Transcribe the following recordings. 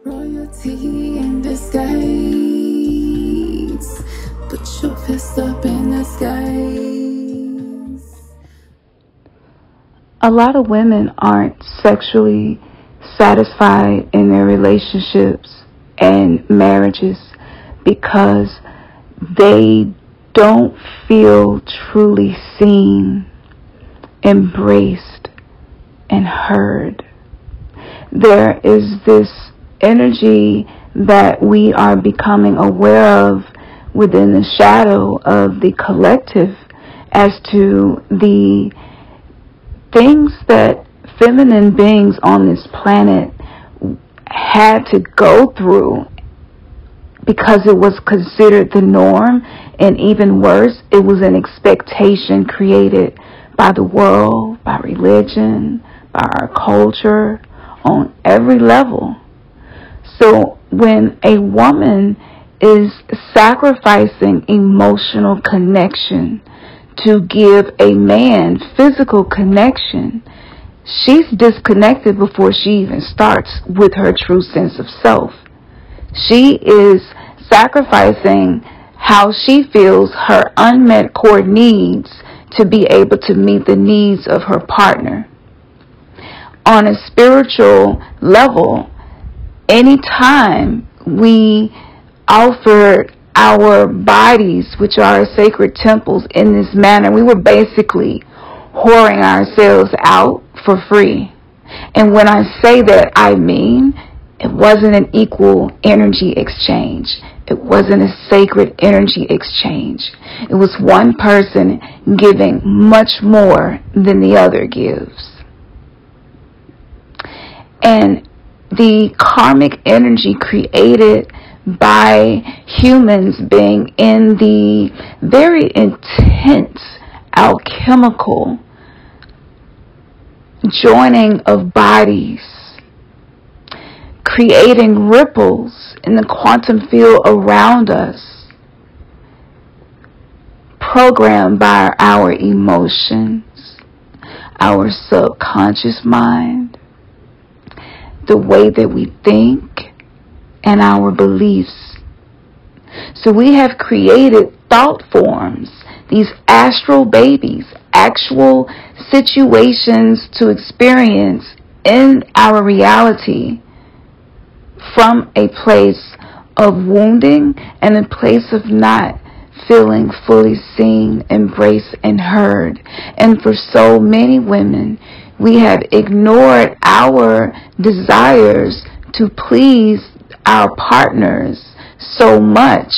Royalty in disguise. Put your fist up in the skies. A lot of women aren't sexually satisfied in their relationships and marriages because they don't feel truly seen, embraced, and heard. There is this energy that we are becoming aware of within the shadow of the collective as to the things that feminine beings on this planet had to go through because it was considered the norm, and even worse, it was an expectation created by the world, by religion, by our culture, on every level. So when a woman is sacrificing emotional connection to give a man physical connection, she's disconnected before she even starts with her true sense of self. She is sacrificing how she feels her unmet core needs to be able to meet the needs of her partner. On a spiritual level, anytime we offered our bodies, which are sacred temples, in this manner, we were basically whoring ourselves out for free. And when I say that, I mean it wasn't an equal energy exchange. It wasn't a sacred energy exchange. It was one person giving much more than the other gives. And the karmic energy created by humans being in the very intense alchemical joining of bodies, creating ripples in the quantum field around us, programmed by our emotions, our subconscious mind, the way that we think, and our beliefs. So we have created thought forms, these astral babies, actual situations to experience in our reality from a place of wounding and a place of not feeling fully seen, embraced, and heard. And for so many women, we have ignored our desires to please our partners so much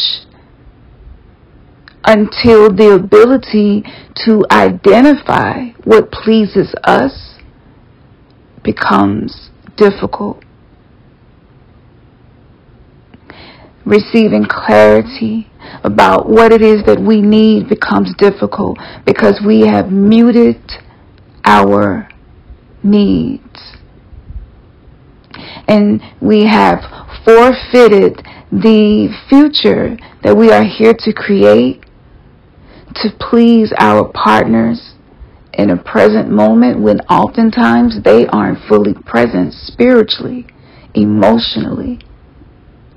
until the ability to identify what pleases us becomes difficult. Receiving clarity about what it is that we need becomes difficult because we have muted our needs. And we have forfeited the future that we are here to create to please our partners in a present moment when oftentimes they aren't fully present spiritually, emotionally,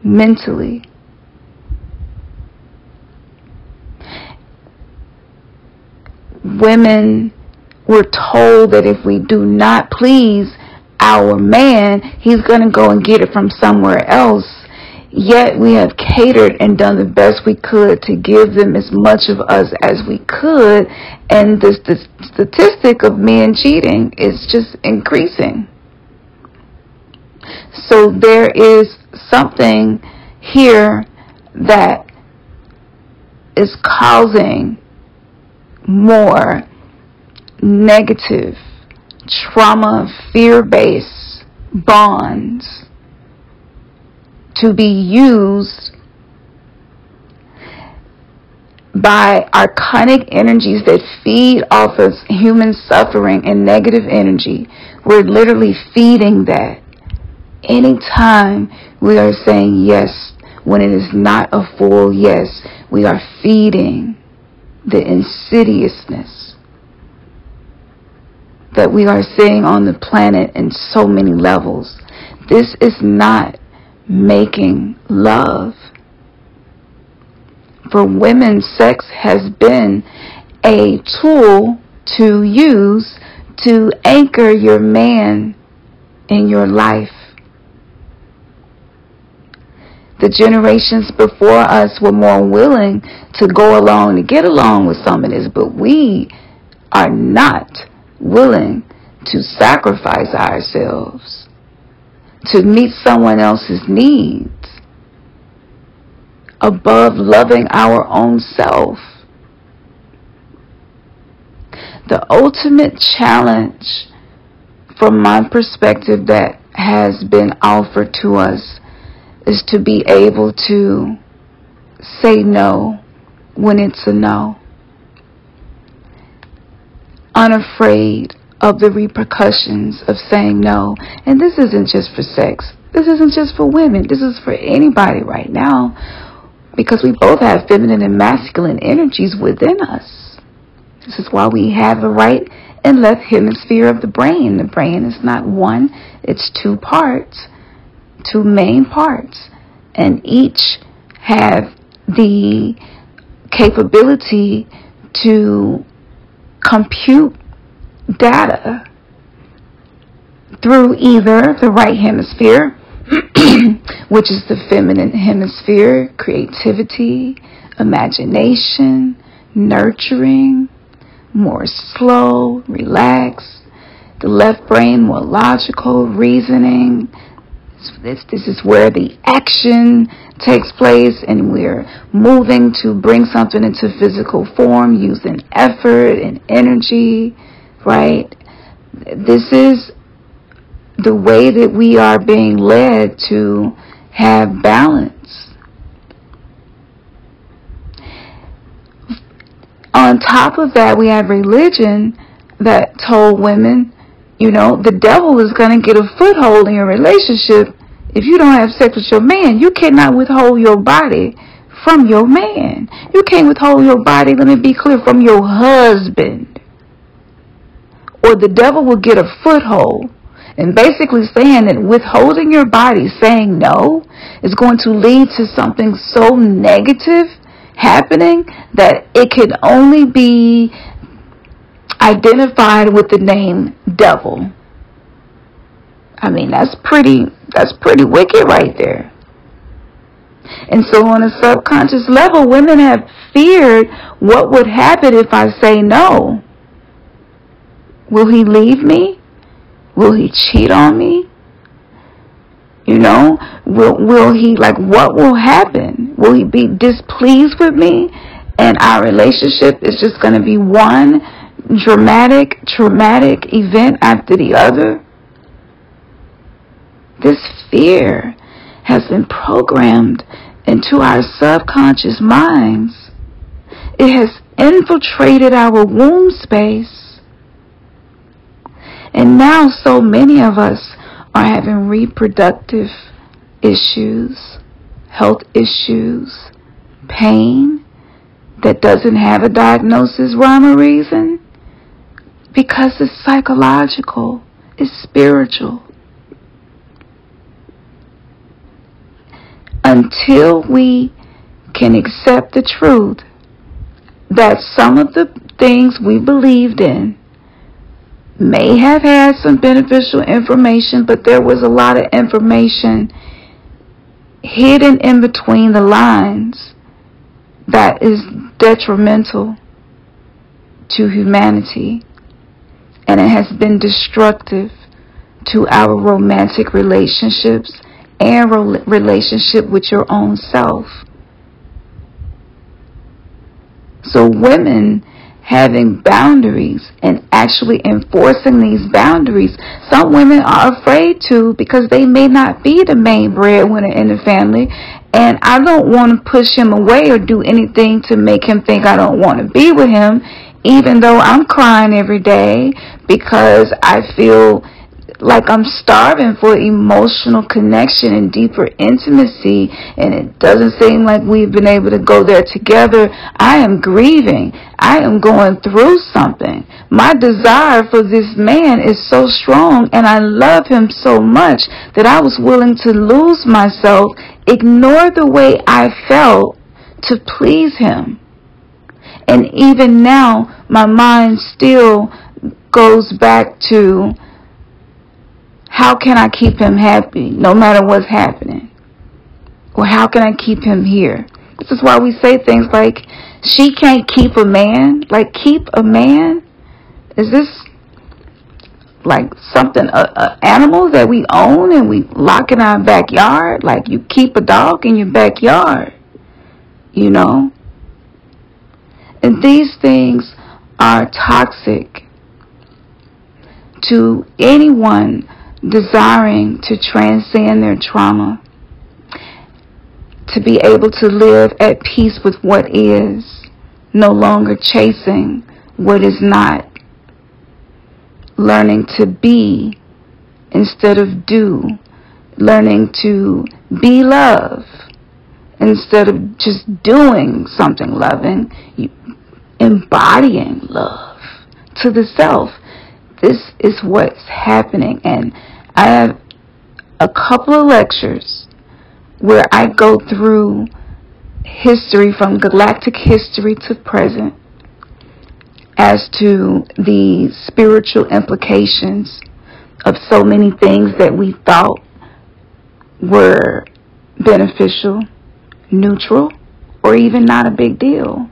mentally. Women were told that if we do not please our man, he's going to go and get it from somewhere else. Yet we have catered and done the best we could to give them as much of us as we could, and the statistic of men cheating is just increasing. So there is something here that is causing more negative, trauma, fear-based bonds to be used by archonic energies that feed off of human suffering and negative energy. We're literally feeding that. Anytime we are saying yes when it is not a full yes, we are feeding the insidiousness that we are seeing on the planet in so many levels. This is not making love. For women, sex has been a tool to use to anchor your man in your life. The generations before us were more willing to go along to get along with some of this, but we are not willing to sacrifice ourselves to meet someone else's needs above loving our own self. The ultimate challenge, from my perspective, that has been offered to us is to be able to say no when it's a no. Unafraid of the repercussions of saying no. And this isn't just for sex. This isn't just for women. This is for anybody right now, because we both have feminine and masculine energies within us. This is why we have the right and left hemisphere of the brain. The brain is not one, it's two parts, two main parts. And each have the capability to compute data through either the right hemisphere, which is the feminine hemisphere, creativity, imagination, nurturing, more slow, relaxed. The left brain, more logical, reasoning. This is where the action takes place, and we're moving to bring something into physical form using effort and energy, right? This is the way that we are being led to have balance. On top of that, we have religion that told women, the devil is going to get a foothold in your relationship if you don't have sex with your man. You cannot withhold your body from your man. You can't withhold your body, let me be clear, from your husband. Or the devil will get a foothold. And basically saying that withholding your body, saying no, is going to lead to something so negative happening that it can only be identified with the name devil. I mean, that's pretty wicked right there. And so on a subconscious level, women have feared what would happen if I say no. Will he leave me? Will he cheat on me? Will he, what will happen? Will he be displeased with me? And our relationship is just going to be one dramatic, traumatic event after the other? This fear has been programmed into our subconscious minds. It has infiltrated our womb space. And now so many of us are having reproductive issues, health issues, pain that doesn't have a diagnosis, rhyme, or reason, because it's psychological, it's spiritual. Until we can accept the truth that some of the things we believed in may have had some beneficial information, but there was a lot of information hidden in between the lines that is detrimental to humanity, and it has been destructive to our romantic relationships and relationship with your own self. So women having boundaries and actually enforcing these boundaries, some women are afraid to, because they may not be the main breadwinner in the family, and I don't want to push him away or do anything to make him think I don't want to be with him, even though I'm crying every day because I feel like I'm starving for emotional connection and deeper intimacy, and it doesn't seem like we've been able to go there together. I am grieving. I am going through something. My desire for this man is so strong, and I love him so much that I was willing to lose myself, ignore the way I felt to please him. And even now, my mind still goes back to, how can I keep him happy no matter what's happening? Or how can I keep him here? This is why we say things like, she can't keep a man. Like, keep a man? Is this like something, a animal that we own and we lock in our backyard? Like, you keep a dog in your backyard, you know? And these things are toxic to anyone desiring to transcend their trauma, to be able to live at peace with what is, no longer chasing what is not, learning to be instead of do, learning to be love instead of just doing something loving, embodying love to the self. This is what's happening, and I have a couple of lectures where I go through history, from galactic history to present, as to the spiritual implications of so many things that we thought were beneficial, neutral, or even not a big deal.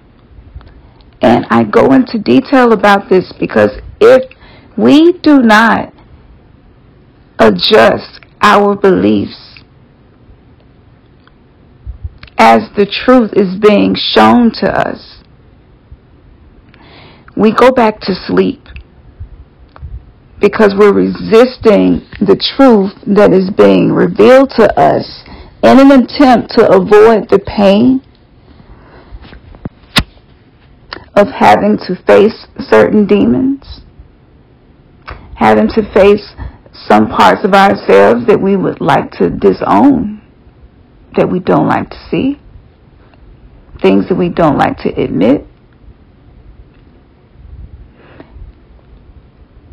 And I go into detail about this because if we do not adjust our beliefs as the truth is being shown to us, we go back to sleep because we're resisting the truth that is being revealed to us in an attempt to avoid the pain of having to face certain demons, having to face some parts of ourselves that we would like to disown, that we don't like to see, things that we don't like to admit.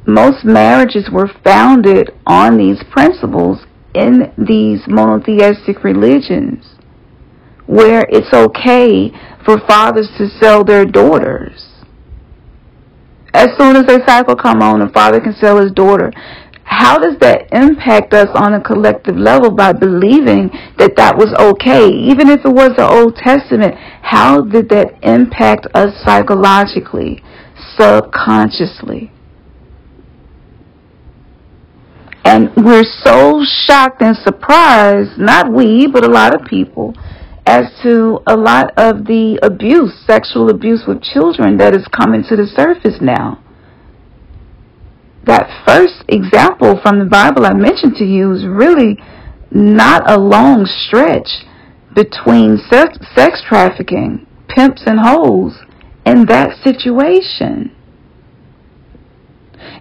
Most marriages were founded on these principles in these monotheistic religions, where it's okay for fathers to sell their daughters. As soon as a cycle come on, a father can sell his daughter. How does that impact us on a collective level by believing that that was okay? Even if it was the Old Testament, how did that impact us psychologically, subconsciously? And we're so shocked and surprised, not we, but a lot of people, as to a lot of the abuse, sexual abuse with children that is coming to the surface now. That first example from the Bible I mentioned to you is really not a long stretch between sex trafficking, pimps and hoes, in that situation.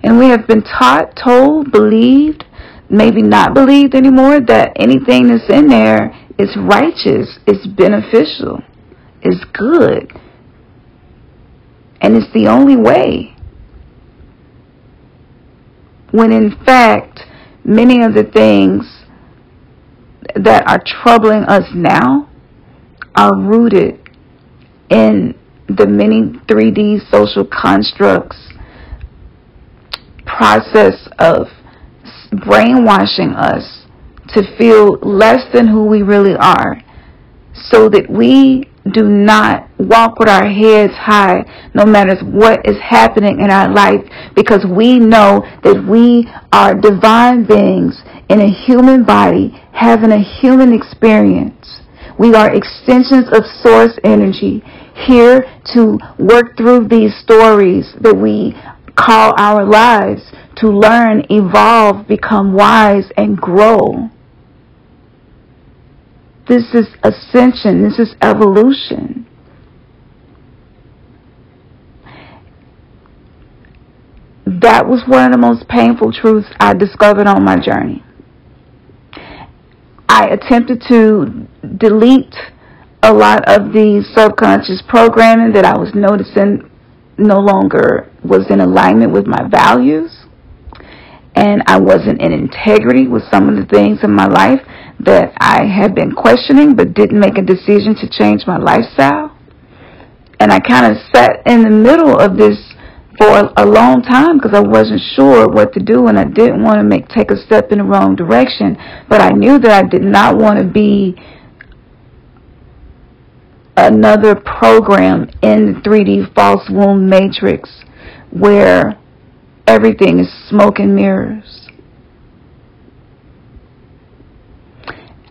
And we have been taught, told, believed, maybe not believed anymore, that anything that's in there is righteous, is beneficial, is good, and it's the only way. When in fact, many of the things that are troubling us now are rooted in the many 3D social constructs process of brainwashing us to feel less than who we really are, so that we do not walk with our heads high no matter what is happening in our life, because we know that we are divine beings in a human body having a human experience. We are extensions of source energy, here to work through these stories that we call our lives, to learn, evolve, become wise, and grow. This is ascension. This is evolution. that was one of the most painful truths I discovered on my journey. I attempted to delete a lot of the subconscious programming that I was noticing no longer was in alignment with my values. And I wasn't in integrity with some of the things in my life that I had been questioning, but didn't make a decision to change my lifestyle. And I kind of sat in the middle of this for a long time because I wasn't sure what to do, and I didn't want to take a step in the wrong direction. But I knew that I did not want to be another program in the 3D false womb matrix where everything is smoke and mirrors.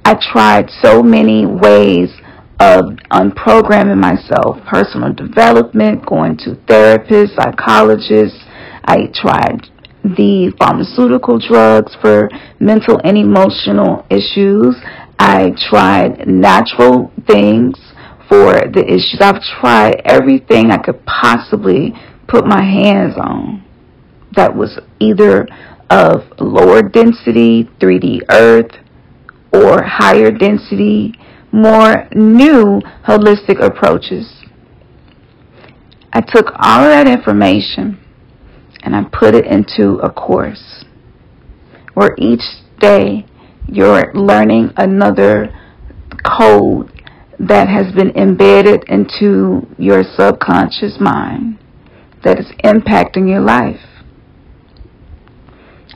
I tried so many ways of unprogramming myself. Personal development, going to therapists, psychologists. I tried the pharmaceutical drugs for mental and emotional issues. I tried natural things for the issues. I've tried everything I could possibly put my hands on that was either of lower density, 3D earth, or higher density, more new holistic approaches. I took all of that information and I put it into a course where each day you're learning another code that has been embedded into your subconscious mind that is impacting your life.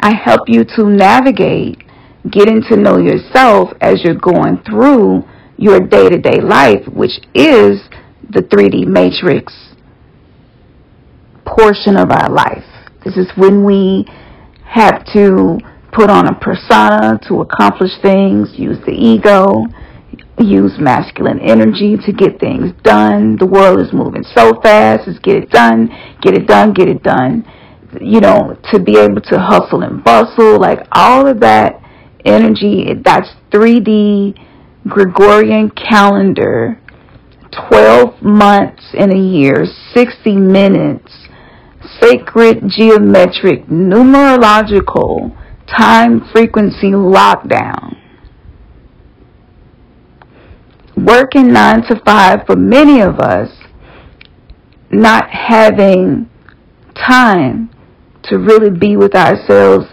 I help you to navigate, getting to know yourself as you're going through your day-to-day life, which is the 3D matrix portion of our life. This is when we have to put on a persona to accomplish things, use the ego, use masculine energy to get things done. The world is moving so fast. It's get it done, get it done, get it done. You know, to be able to hustle and bustle, like all of that energy, that's 3D Gregorian calendar, 12 months in a year, 60 minutes, sacred geometric, numerological, time frequency lockdown. Working 9 to 5 for many of us, not having time to really be with ourselves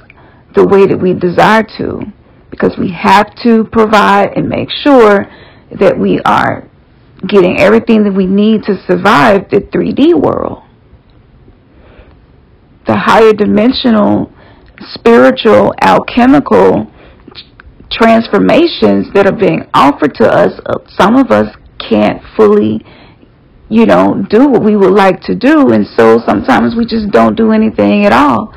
the way that we desire to, because we have to provide and make sure that we are getting everything that we need to survive the 3D world. The higher dimensional, spiritual, alchemical transformations that are being offered to us, some of us can't fully, do what we would like to do, and so sometimes we just don't do anything at all.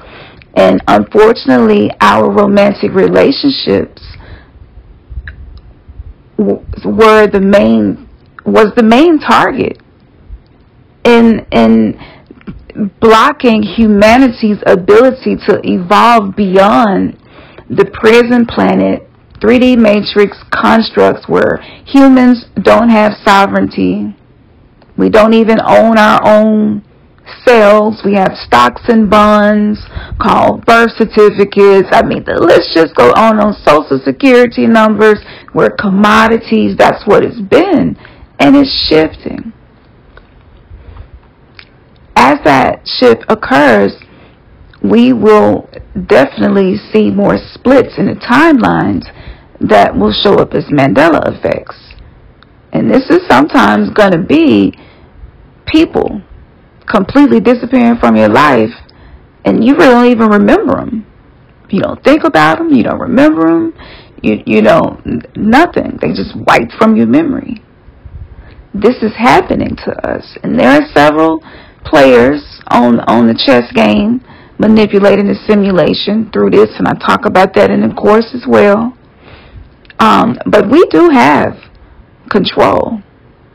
And unfortunately, our romantic relationships was the main target in blocking humanity's ability to evolve beyond the prison planet 3D matrix constructs where humans don't have sovereignty. We don't even own our own cells. We have stocks and bonds called birth certificates. I mean, the list just goes on social security numbers. We're commodities. That's what it's been. And it's shifting. As that shift occurs, we will definitely see more splits in the timelines that will show up as Mandela effects. And this is sometimes going to be people completely disappearing from your life, and you really don't even remember them. You don't think about them. You don't remember them. You know, nothing. They just wiped from your memory. This is happening to us, and there are several players on the chess game manipulating the simulation through this, and I talk about that in the course as well. But we do have control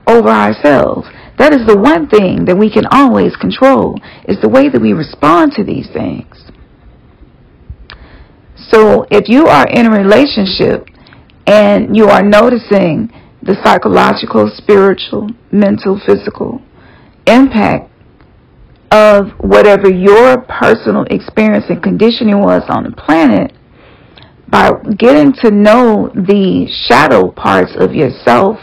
over ourselves. That is the one thing that we can always control, is the way that we respond to these things. So if you are in a relationship and you are noticing the psychological, spiritual, mental, physical impact of whatever your personal experience and conditioning was on the planet, by getting to know the shadow parts of yourself,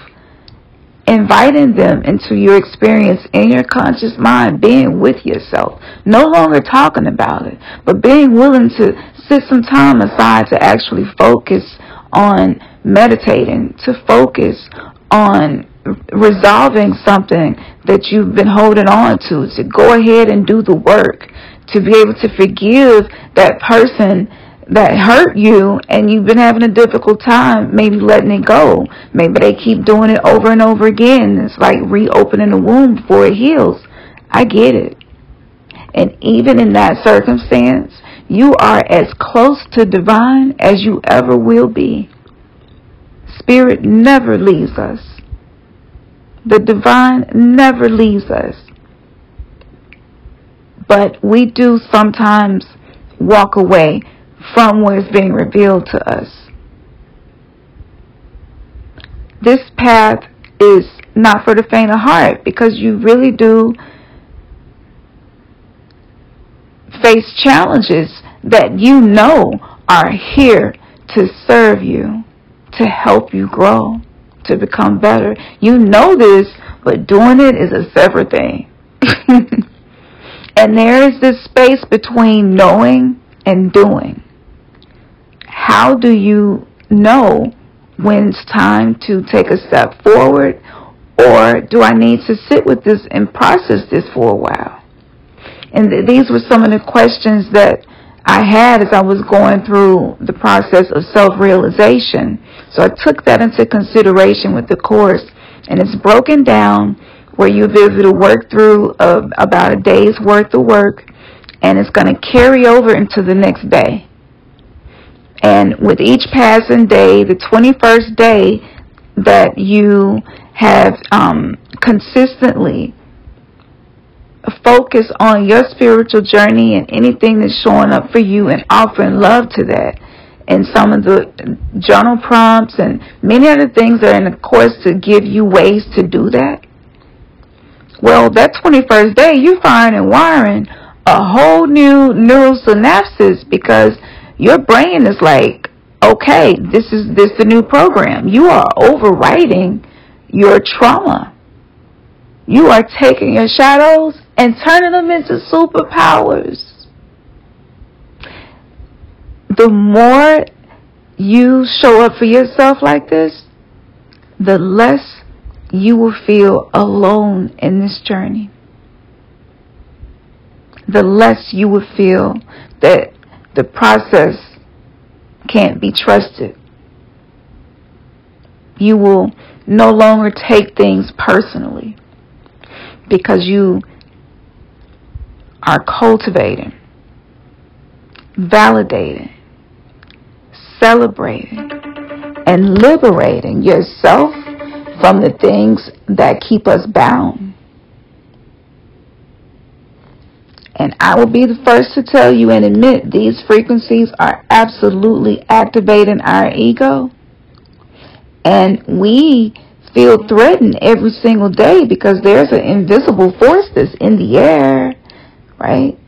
inviting them into your experience in your conscious mind, being with yourself, no longer talking about it, but being willing to set some time aside to actually focus on meditating, to focus on resolving something that you've been holding on to go ahead and do the work, to be able to forgive that person that hurt you and you've been having a difficult time maybe letting it go. Maybe they keep doing it over and over again. It's like reopening a wound before it heals. I get it. And even in that circumstance, you are as close to divine as you ever will be. Spirit never leaves us. The divine never leaves us. But we do sometimes walk away from what is being revealed to us. This path is not for the faint of heart, because you really do face challenges that you know are here to serve you, to help you grow, to become better. You know this, but doing it is a separate thing. And there is this space between knowing and doing. How do you know when it's time to take a step forward, or do I need to sit with this and process this for a while? And these were some of the questions that I had as I was going through the process of self-realization. So I took that into consideration with the course, and it's broken down where you'll be able to work through about a day's worth of work, and it's going to carry over into the next day. And with each passing day, the 21st day that you have consistently focus on your spiritual journey and anything that's showing up for you, and offering love to that, and some of the journal prompts and many other things that are in the course to give you ways to do that. Well, that 21st day, you're firing and wiring a whole new neural synapses, because your brain is like, okay, this the new program. You are overriding your trauma. You are taking your shadows and turning them into superpowers. The more you show up for yourself like this, the less you will feel alone in this journey. The less you will feel that the process can't be trusted. You will no longer take things personally, because you are cultivating, validating, celebrating, and liberating yourself from the things that keep us bound. And I will be the first to tell you and admit these frequencies are absolutely activating our ego. And we feel threatened every single day because there's an invisible force that's in the air, right?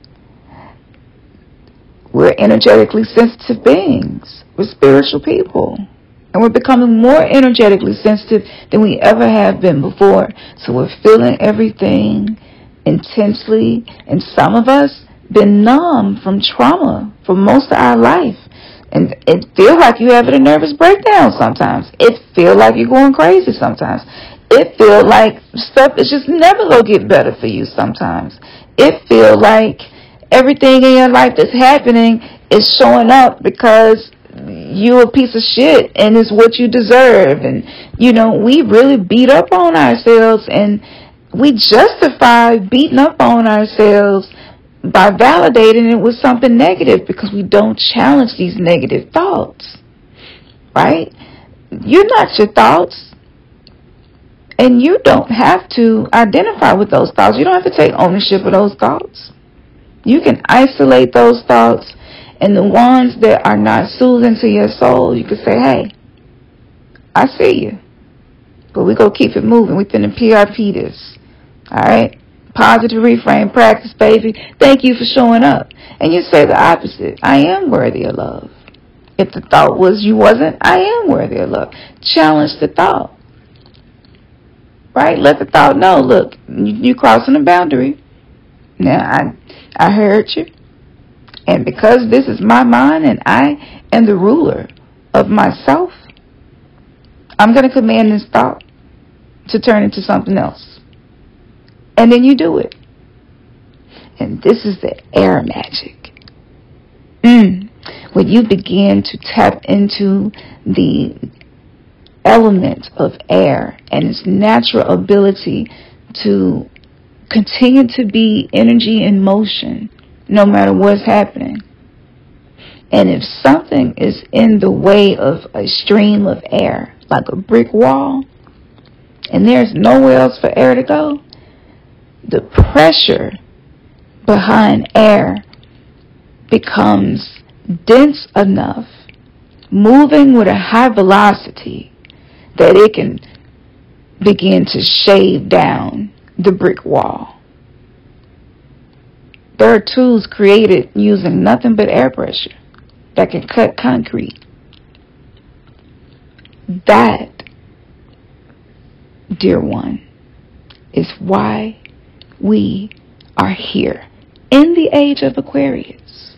We're energetically sensitive beings. We're spiritual people. And we're becoming more energetically sensitive than we ever have been before. So we're feeling everything intensely, and some of us been numb from trauma for most of our life, and it feels like you're having a nervous breakdown sometimes. It feels like you're going crazy sometimes. It feels like stuff is just never gonna get better for you sometimes. It feels like everything in your life that's happening is showing up because you're a piece of shit and it's what you deserve. And we really beat up on ourselves, and we justify beating up on ourselves by validating it with something negative, because we don't challenge these negative thoughts, right? You're not your thoughts, and you don't have to identify with those thoughts. You don't have to take ownership of those thoughts. You can isolate those thoughts, and the ones that are not soothing to your soul, you can say, hey, I see you, but we're going to keep it moving. We're going to PRP this. All right? Positive reframe practice, baby. Thank you for showing up. And you say the opposite. I am worthy of love. If the thought was you wasn't, I am worthy of love. Challenge the thought. Right? Let the thought know, look, you crossing a boundary. Now, I heard you. And because this is my mind and I am the ruler of myself, I'm going to command this thought to turn into something else. And then you do it. And this is the air magic. When you begin to tap into the element of air and its natural ability to continue to be energy in motion no matter what's happening. And if something is in the way of a stream of air, like a brick wall, and there's nowhere else for air to go, the pressure behind air becomes dense enough, moving with a high velocity, that it can begin to shave down the brick wall. There are tools created using nothing but air pressure that can cut concrete. That, dear one, is why we are here in the age of Aquarius.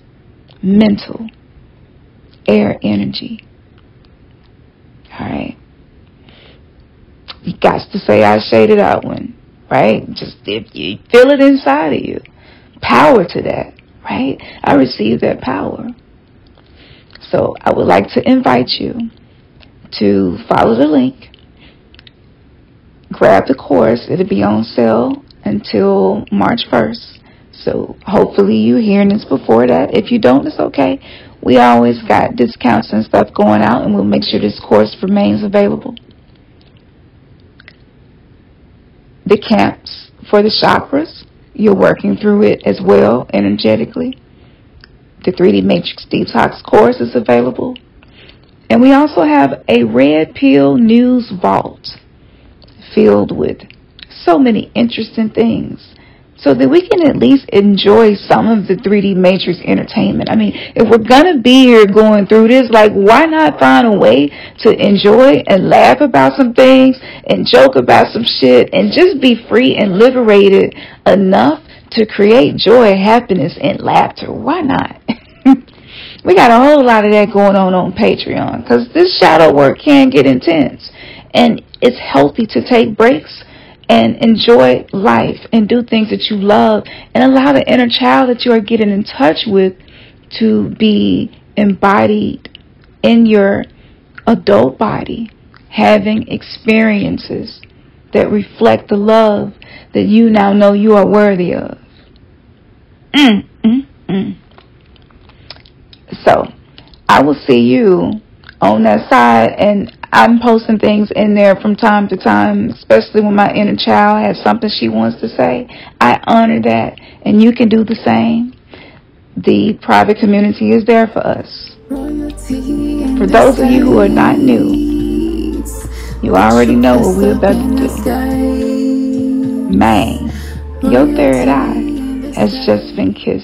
Mental, air energy. Alright. You got to say I shaded out one. Right? Just if you feel it inside of you. Power to that. Right? I received that power. So I would like to invite you to follow the link. Grab the course. It'll be on sale until March 1st. So hopefully you're hearing this before that. If you don't, it's okay. We always got discounts and stuff going out, and we'll make sure this course remains available. The camps for the chakras, you're working through it as well energetically. The 3D Matrix Detox course is available. And we also have a Red Pill News Vault filled with so many interesting things, so that we can at least enjoy some of the 3D Matrix entertainment. I mean, if we're going to be here going through this, like, why not find a way to enjoy and laugh about some things and joke about some shit and just be free and liberated enough to create joy, happiness, and laughter? Why not? We got a whole lot of that going on Patreon, because this shadow work can get intense. And it's healthy to take breaks and enjoy life and do things that you love and allow the inner child that you are getting in touch with to be embodied in your adult body, having experiences that reflect the love that you now know you are worthy of. So I will see you on that side, and I'm posting things in there from time to time, especially when my inner child has something she wants to say. I honor that, and you can do the same. The private community is there for us. For those of you who are not new, you already know what we're about to do. Man, your third eye has just been kissed.